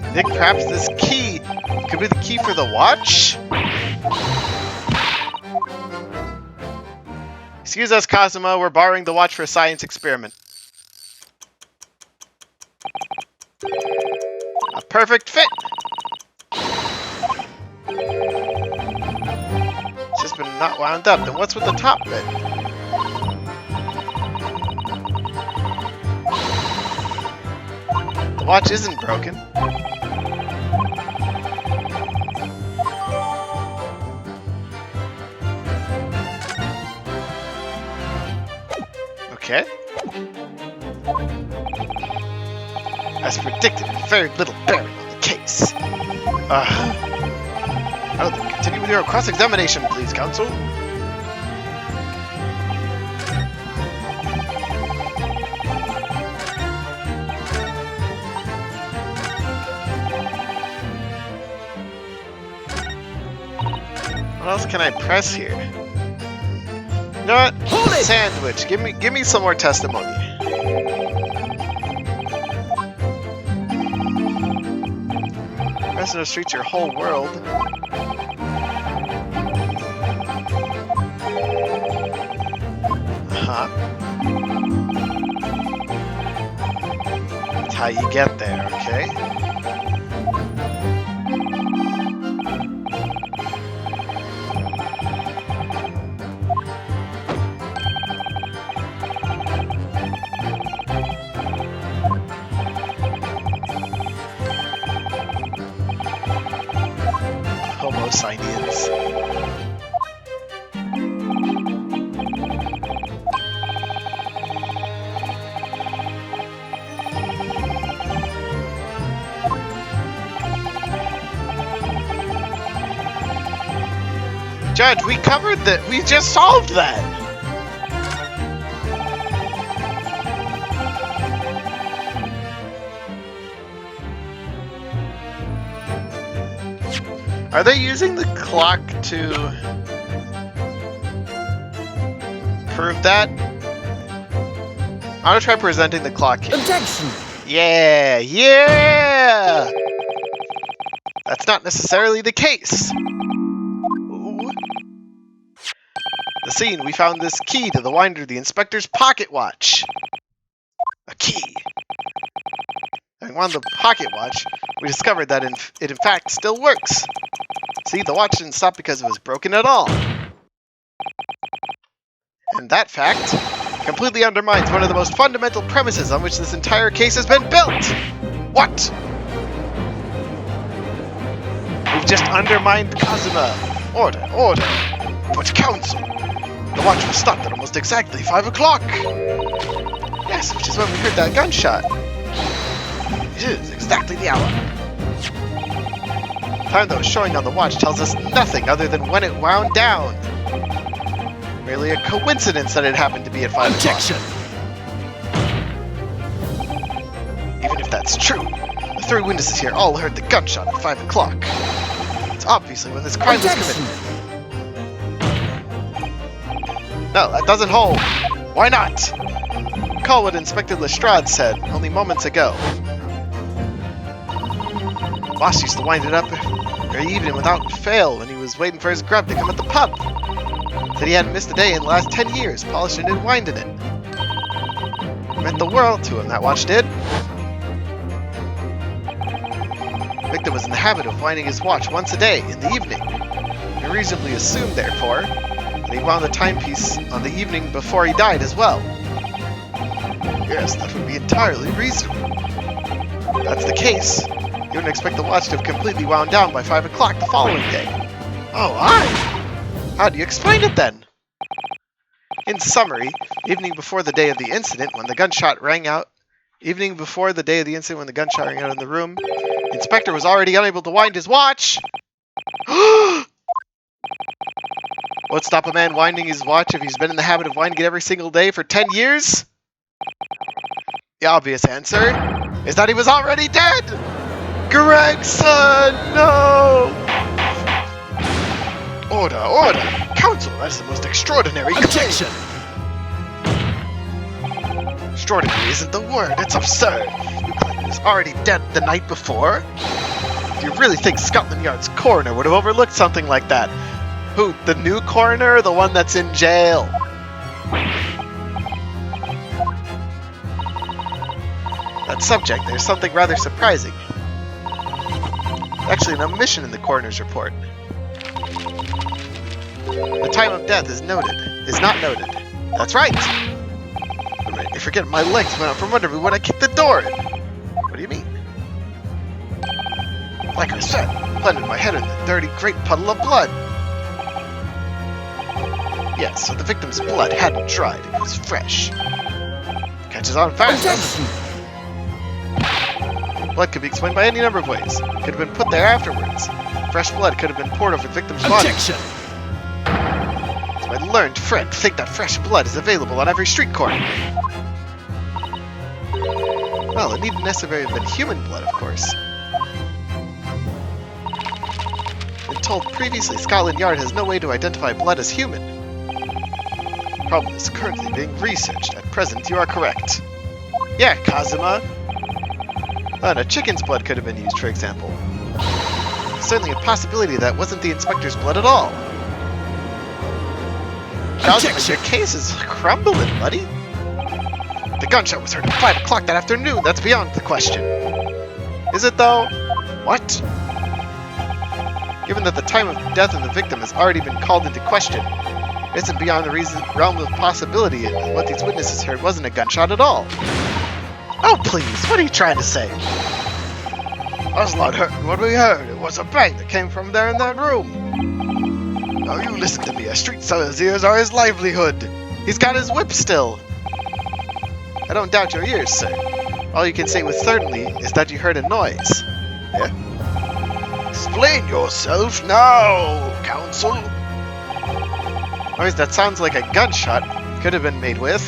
I think perhaps this key could be the key for the watch? Excuse us, Cosmo, we're borrowing the watch for a science experiment. A perfect fit! It's just been not wound up. Then what's with the top bit? The watch isn't broken. Okay. As predicted, very little bearing on the case. Oh, then continue with your cross-examination, please, counsel. What else can I press here? You know what? Hold it! Sandwich. Give me some more testimony. Rest of the streets, your whole world. That's how you get there, okay? Homo sapiens. Judge, we covered that. We just solved that. Are they using the clock to prove that? I'm gonna try presenting the clock here. Objection! Yeah, yeah! That's not necessarily the case. Ooh. The scene, we found this key to the winder, the inspector's pocket watch. A key. Having wound the pocket watch, we discovered that it in fact still works. See, the watch didn't stop because it was broken at all. And that fact completely undermines one of the most fundamental premises on which this entire case has been built. What? We've just undermined Kazuma. Order, order. But counsel, the watch was stopped at almost exactly 5 o'clock. Yes, which is when we heard that gunshot. It is exactly the hour. The time that was showing on the watch tells us nothing other than when it wound down. Merely a coincidence that it happened to be at 5 Objection! o'clock. Even if that's true, the 3 witnesses here all heard the gunshot at 5 o'clock. It's obviously when this crime was Objection! committed. No, that doesn't hold. Why not? Recall what Inspector Lestrade said only moments ago. Boss used to wind it up every evening without fail when he was waiting for his grub to come at the pub. Said he hadn't missed a day in the last 10 years, polishing and winding it. It meant the world to him, that watch did. The victim was in the habit of winding his watch once a day in the evening. We reasonably assumed, therefore, that he wound the timepiece on the evening before he died as well. Yes, that would be entirely reasonable. If that's the case, you wouldn't expect the watch to have completely wound down by 5 o'clock the following day. Oh, aye! How do you explain it then? In summary, evening before the day of the incident when the gunshot rang out, in the room, the inspector was already unable to wind his watch. Was Won't stop a man winding his watch if he's been in the habit of winding it every single day for 10 years? The obvious answer is that he was already dead! Gregson, no! Order, order! Council, that's the most extraordinary Objection! Extraordinary isn't the word, it's absurd. You claim he was already dead the night before? Do you really think Scotland Yard's coroner would have overlooked something like that? Who, the new coroner or the one that's in jail? That subject, there's something rather surprising. Actually, an omission in the coroner's report. The time of death is not noted. That's right! I forget my legs went out from under me when I kicked the door in. What do you mean? Like I said, planted my head in the dirty great puddle of blood. Yes, so the victim's blood hadn't dried, it was fresh. Catches on fast. Blood could be explained by any number of ways. Could have been put there afterwards. Fresh blood could have been poured over the victim's body. Objection! So my learned friend think that fresh blood is available on every street corner. Well, it needn't necessarily have been human blood, of course. Been told previously, Scotland Yard has no way to identify blood as human. The problem is currently being researched. At present, you are correct. Yeah, Kazuma. And a chicken's blood could have been used, for example. Certainly a possibility that wasn't the inspector's blood at all. Kazuma, your case is crumbling, buddy. The gunshot was heard at 5 o'clock that afternoon. That's beyond the question. Is it, though? What? Given that the time of death of the victim has already been called into question, it isn't beyond the realm of possibility that what these witnesses heard wasn't a gunshot at all. Oh, please, what are you trying to say? Oslot heard what we heard. It was a bang that came from there in that room. Oh, you listen to me. A street seller's ears are his livelihood. He's got his whip still. I don't doubt your ears, sir. All you can say with certainty is that you heard a noise. Yeah? Explain yourself now, counsel. Noise that sounds like a gunshot could have been made with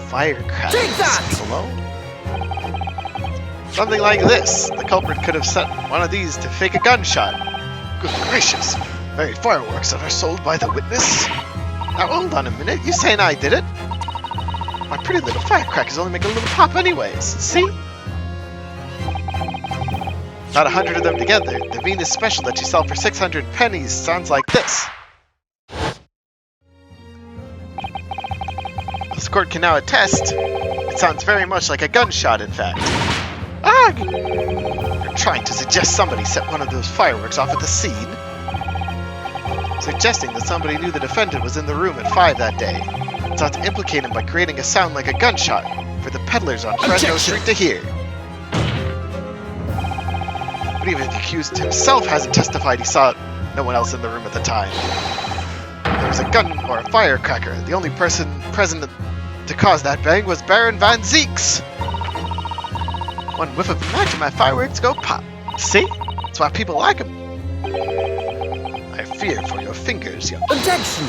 firecrackers. Take that! Hello? Something like this. The culprit could have set one of these to fake a gunshot. Good gracious. Very fireworks that are sold by the witness. Now hold on a minute. You saying I did it? My pretty little firecrackers only make a little pop anyways. See? Not 100 of them together. The Venus special that you sell for 600 pennies sounds like this. This court can now attest, it sounds very much like a gunshot, in fact. Ah! You're trying to suggest somebody set one of those fireworks off at the scene? Suggesting that somebody knew the defendant was in the room at 5 that day. Sought to implicate him by creating a sound like a gunshot for the peddlers on Fresno Street to hear. But even the accused himself hasn't testified he saw no one else in the room at the time. There was a gun or a firecracker. The only person present to cause that bang was Baron Van Zeeks. One whiff of match and my fireworks go pop. See? That's why people like them. I fear for your fingers, young man. Objection!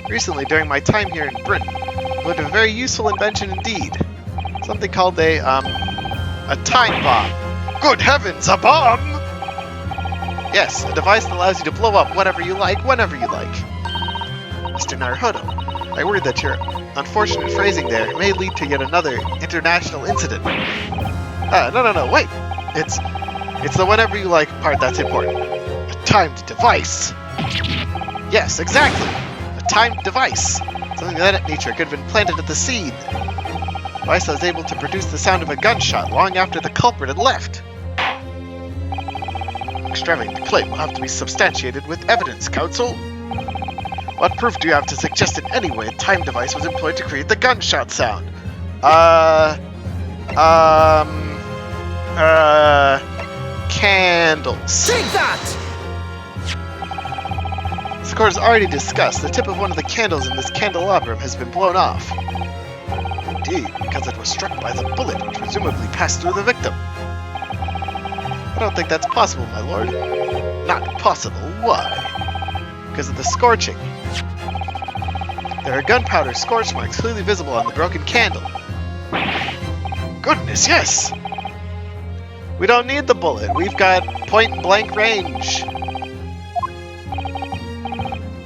Recently, during my time here in Britain, I learned a very useful invention indeed. Something called a time bomb. Good heavens, a bomb! Yes, a device that allows you to blow up whatever you like, whenever you like. Mr. Naruhodo, I worry that your unfortunate phrasing there may lead to yet another international incident. No, wait. It's the whenever you like part that's important. A timed device. Yes, exactly. A timed device. Something of that nature could have been planted at the scene. A device that was able to produce the sound of a gunshot long after the culprit had left. Extravagant claim will have to be substantiated with evidence, counsel. What proof do you have to suggest in any way a time device was employed to create the gunshot sound? Candles. Take that! As the court has already discussed, the tip of one of the candles in this candelabrum has been blown off. Indeed, because it was struck by the bullet which presumably passed through the victim. I don't think that's possible, my lord. Not possible. Why? Because of the scorching. There are gunpowder scorch marks clearly visible on the broken candle. Goodness, yes! We don't need the bullet. We've got point-blank range.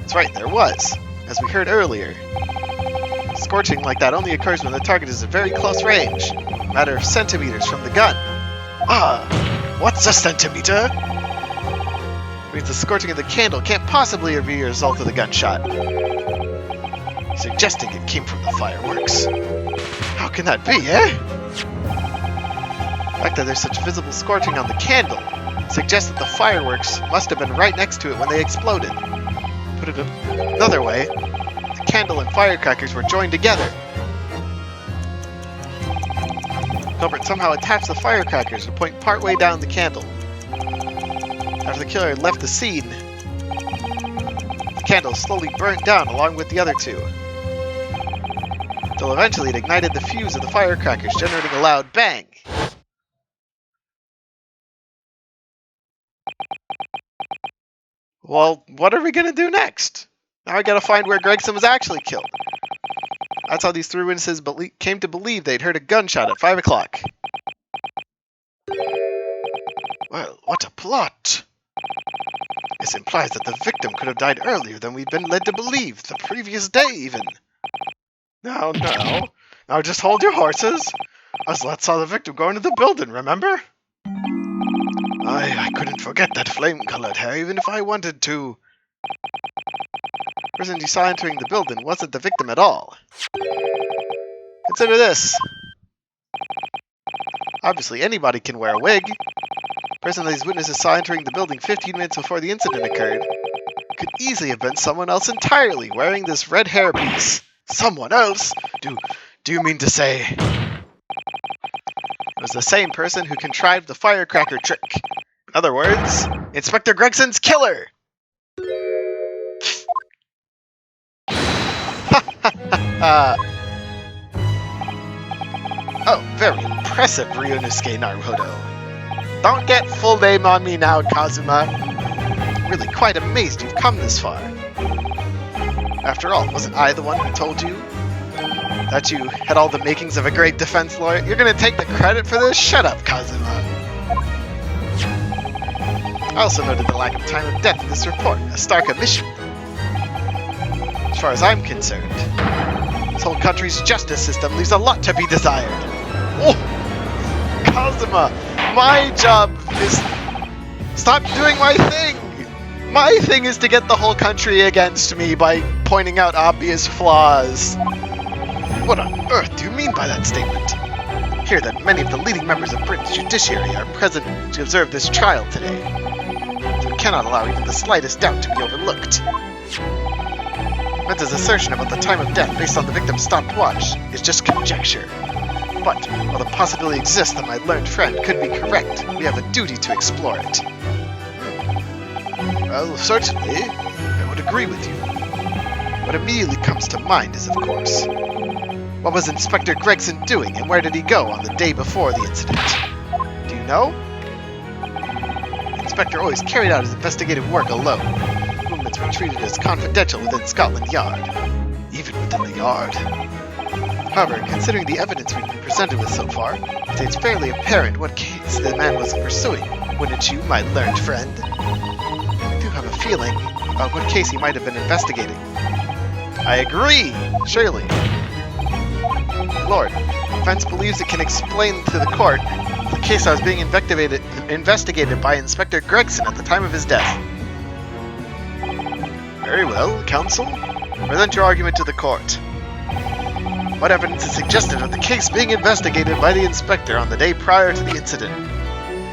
That's right, there was, as we heard earlier. Scorching like that only occurs when the target is at very close range, a matter of centimeters from the gun. Ah, what's a centimeter? Means the scorching of the candle can't possibly be a result of the gunshot, suggesting it came from the fireworks. How can that be, eh? The fact that there's such visible scorching on the candle suggests that the fireworks must have been right next to it when they exploded. Put it another way, the candle and firecrackers were joined together. Culprit somehow attached the firecrackers to point partway down the candle. After the killer had left the scene, the candle slowly burnt down along with the other two, until eventually it ignited the fuse of the firecrackers, generating a loud bang. Well, what are we gonna do next? Now I gotta find where Gregson was actually killed. That's how these three witnesses came to believe they'd heard a gunshot at 5 o'clock. Well, what a plot! This implies that the victim could have died earlier than we've been led to believe, the previous day even. No. Now just hold your horses. Us saw the victim go into the building, remember? I couldn't forget that flame-colored hair, even if I wanted to. The person you saw entering the building wasn't the victim at all. Consider this. Obviously, anybody can wear a wig. The person these witnesses saw entering the building 15 minutes before the incident occurred could easily have been someone else entirely wearing this red hairpiece. Someone else? Do you mean to say... It was the same person who contrived the firecracker trick. In other words, Inspector Gregson's killer! Oh, very impressive, Ryunosuke Naruhodo. Don't get full name on me now, Kazuma. Really quite amazed you've come this far. After all, wasn't I the one who told you that you had all the makings of a great defense lawyer? You're gonna take the credit for this? Shut up, Kazuma. I also noted the lack of time of death in this report, a stark omission. As far as I'm concerned, this whole country's justice system leaves a lot to be desired. Oh, Kazuma, my job is... Stop doing my thing! My thing is to get the whole country against me by pointing out obvious flaws. What on earth do you mean by that statement? Hear that many of the leading members of Britain's judiciary are present to observe this trial today. We cannot allow even the slightest doubt to be overlooked. Menza's assertion about the time of death based on the victim's stopwatch is just conjecture. But, while the possibility exists that my learned friend could be correct, we have a duty to explore it. Well, certainly, I would agree with you. What immediately comes to mind is, of course, what was Inspector Gregson doing and where did he go on the day before the incident? Do you know? The inspector always carried out his investigative work alone. Movements were treated as confidential within Scotland Yard, even within the Yard. However, considering the evidence we've been presented with so far, it's fairly apparent what case the man was pursuing, wouldn't you, my learned friend? I do have a feeling about what case he might have been investigating. I agree, surely. Lord, defense believes it can explain to the court the case I was being investigated by Inspector Gregson at the time of his death. Very well, counsel. Present your argument to the court. What evidence is suggested of the case being investigated by the inspector on the day prior to the incident?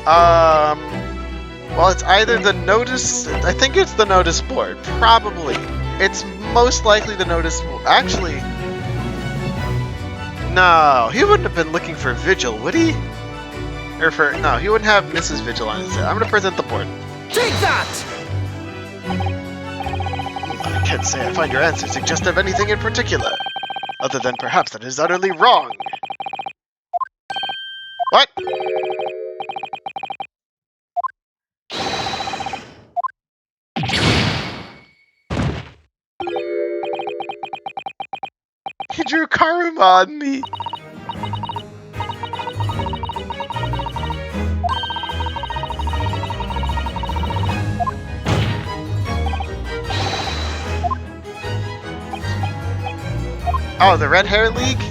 Well, it's either the notice... I think it's the notice board. Probably. It's most likely the notice board. Actually... No, he wouldn't have been looking for Vigil, would he? No, he wouldn't have Mrs. Vigil on his head. I'm gonna present the board. Take that! I can't say I find your answer suggestive of anything in particular. Other than perhaps that it is utterly wrong. What? threw Karuma on me! Oh, the Red Hair League?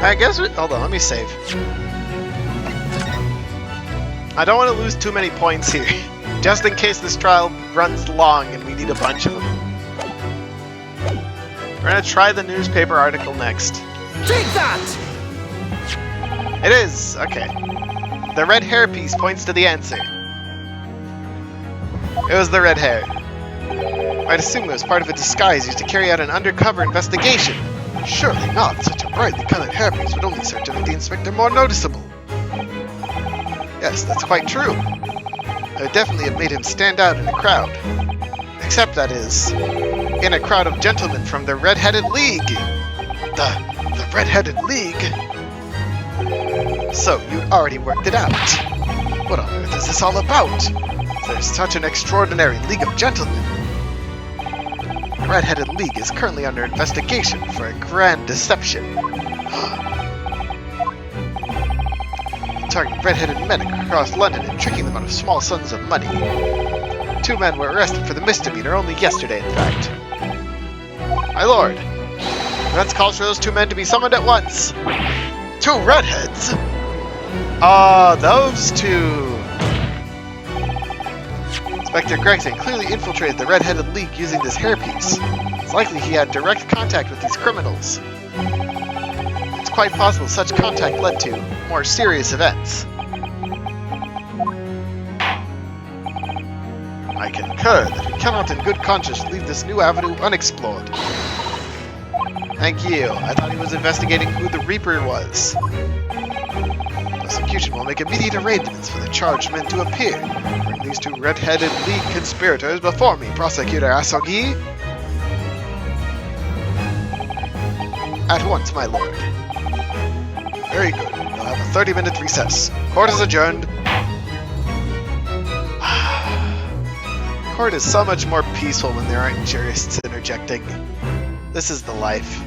I guess hold on, let me save. I don't want to lose too many points here, just in case this trial runs long and we need a bunch of them. We're gonna try the newspaper article next. Take that! It is! Okay. The red hair piece points to the answer. It was the red hair. I'd assume it was part of a disguise used to carry out an undercover investigation. Surely not. Such a brightly colored hairpiece would only serve to make the inspector more noticeable. Yes, that's quite true. It would definitely have made him stand out in a crowd. Except, that is, in a crowd of gentlemen from the Red-Headed League. The Red-Headed League? So, you already worked it out. What on earth is this all about? There's such an extraordinary League of Gentlemen. The Red-Headed League is currently under investigation for a grand deception. Targeting red-headed men across London and tricking them out of small sums of money. 2 men were arrested for the misdemeanor only yesterday, in fact. My lord, let's call for those 2 men to be summoned at once. 2 redheads? Those 2. Inspector Gregson clearly infiltrated the Red-Headed League using this hairpiece. It's likely he had direct contact with these criminals. It's quite possible such contact led to more serious events. I concur that we cannot in good conscience leave this new avenue unexplored. Thank you. I thought he was investigating who the Reaper was. Prosecution will make immediate arrangements for the charged men to appear. Bring these 2 red-headed League conspirators before me, Prosecutor Asogi. At once, my lord. Very good. We'll have a 30-minute recess. Court is adjourned. Court is so much more peaceful when there aren't jurists interjecting. This is the life.